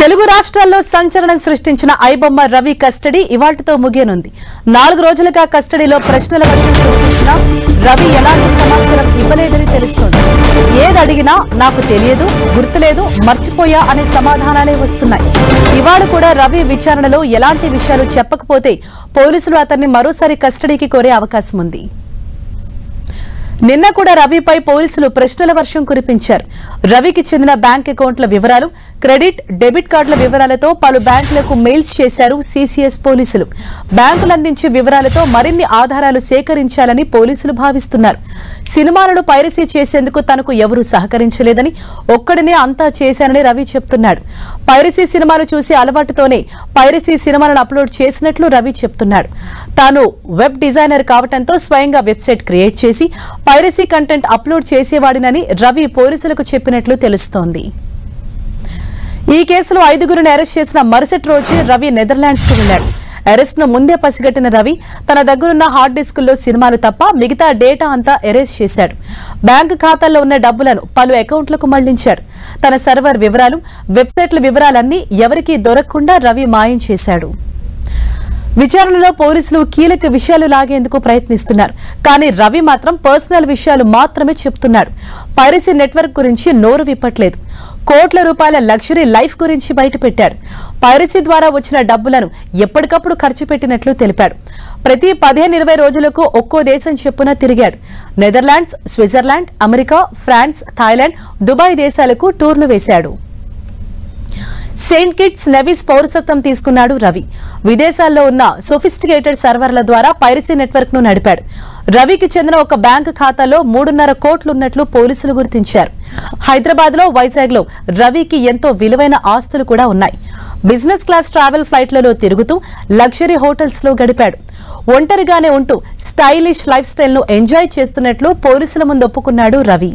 తెలుగు రాష్ట్రాల్లో సంచలనం సృష్టించిన ఐబొమ్మ రవి కస్టడీ ఇవాల్టితో ముగియనుంది. 4 రోజులుగా కస్టడీలో ప్రశ్నల వర్షం కురిపించిన రవి ఎలాంటి సమాచారం ఇవ్వలేదని తెలుస్తోంది. ఏదడిగినా నాకు తెలియదు, గుర్తులేదు, మర్చిపోయా అనే సమాధానాలే వస్తున్నాయి. ఇవాళ కూడా రవి విచారణలో ఎలాంటి విషయాలు చెప్పకపోతే పోలీసులు అతన్ని మరోసారి కస్టడీకి కోరే అవకాశం ఉంది. నిన్న కూడా రవిపై పోలీసులు ప్రశ్నల వర్షం కురిపించారు. రవికి చెందిన బ్యాంక్ అకౌంట్ల వివరాలు, క్రెడిట్, డెబిట్ కార్డుల వివరాలతో పలు బ్యాంకులకు మెయిల్స్ చేశారు సిసిఎస్ పోలీసులు. బ్యాంకులు అందించే వివరాలతో మరిన్ని ఆధారాలు సేకరించాలని పోలీసులు భావిస్తున్నారు. సినిమాలను పైరసీ చేసేందుకు తనకు ఎవరూ సహకరించలేదని, ఒక్కడినే అంతా చేశానని రవి చెప్తున్నాడు. పైరసీ సినిమాలు చూసే అలవాటుతోనే పైరసీ సినిమాలను అప్లోడ్ చేసినట్లు రవి చెప్తున్నాడు. తాను వెబ్ డిజైనర్ కావడంతో స్వయంగా వెబ్సైట్ క్రియేట్ చేసి పైరసీ కంటెంట్ అప్లోడ్ చేసేవాడినని రవి పోలీసులకు చెప్పినట్లు తెలుస్తోంది. ఈ కేసులో 5గురిని అరెస్ట్ చేసిన మరుసటి రోజే రవి నెదర్లాండ్స్ కు వెళ్లాడు. అరెస్ట్ ను ముందే పసిగట్టిన రవి తన దగ్గరున్న హార్డ్ డిస్కుల్లో సినిమాలు తప్ప మిగతా డేటా అంతా ఎరేజ్ చేశాడు. బ్యాంకు ఖాతాల్లో ఉన్న డబ్బులను పలు అకౌంట్లకు మళ్లించాడు. తన సర్వర్ వివరాలు, వెబ్సైట్ల వివరాలన్నీ ఎవరికీ దొరకకుండా రవి మాయం చేశాడు. విచారణలో పోలీసులు కీలక విషయాలు లాగేందుకు ప్రయత్నిస్తున్నారు. కానీ రవి మాత్రం పర్సనల్ విషయాలు మాత్రమే చెప్తున్నాడు. పైరసీ నెట్వర్క్ గురించి నోరు విప్పట్లేదు. కోట్ల రూపాయల లగ్జరీ లైఫ్ గురించి బయటపెట్టాడు. పైరసీ ద్వారా వచ్చిన డబ్బులను ఎప్పటికప్పుడు ఖర్చు పెట్టినట్లు తెలిపాడు. ప్రతి 15-20 రోజులకు ఒక్కో దేశం చెప్పున తిరిగాడు. Netherlands, Switzerland, America, France, Thailand, Dubai దేశాలకు టూర్లు వేశాడు. సెయింట్ కిట్స్ నెవిస్ పౌరసత్వం తీసుకున్నాడు రవి. విదేశాల్లో ఉన్న సోఫిస్టికేటెడ్ సర్వర్ల ద్వారా పైరసీ నెట్వర్క్ ను నడిపాడు. రవికి చెందిన ఒక బ్యాంకు ఖాతాలో 3.5 కోట్లున్నట్లు పోలీసులు గుర్తించారు. హైదరాబాద్ లో, వైజాగ్ లో రవికి ఎంతో విలువైన ఆస్తులు కూడా ఉన్నాయి. బిజినెస్ క్లాస్ ట్రావెల్ ఫ్లైట్లలో తిరుగుతూ లగ్జరీ హోటల్స్ లో గడిపాడు. ఒంటరిగానే ఉంటూ స్టైలిష్ లైఫ్ స్టైల్ ను ఎంజాయ్ చేస్తున్నట్లు పోలీసుల ముందు ఒప్పుకున్నాడు రవి.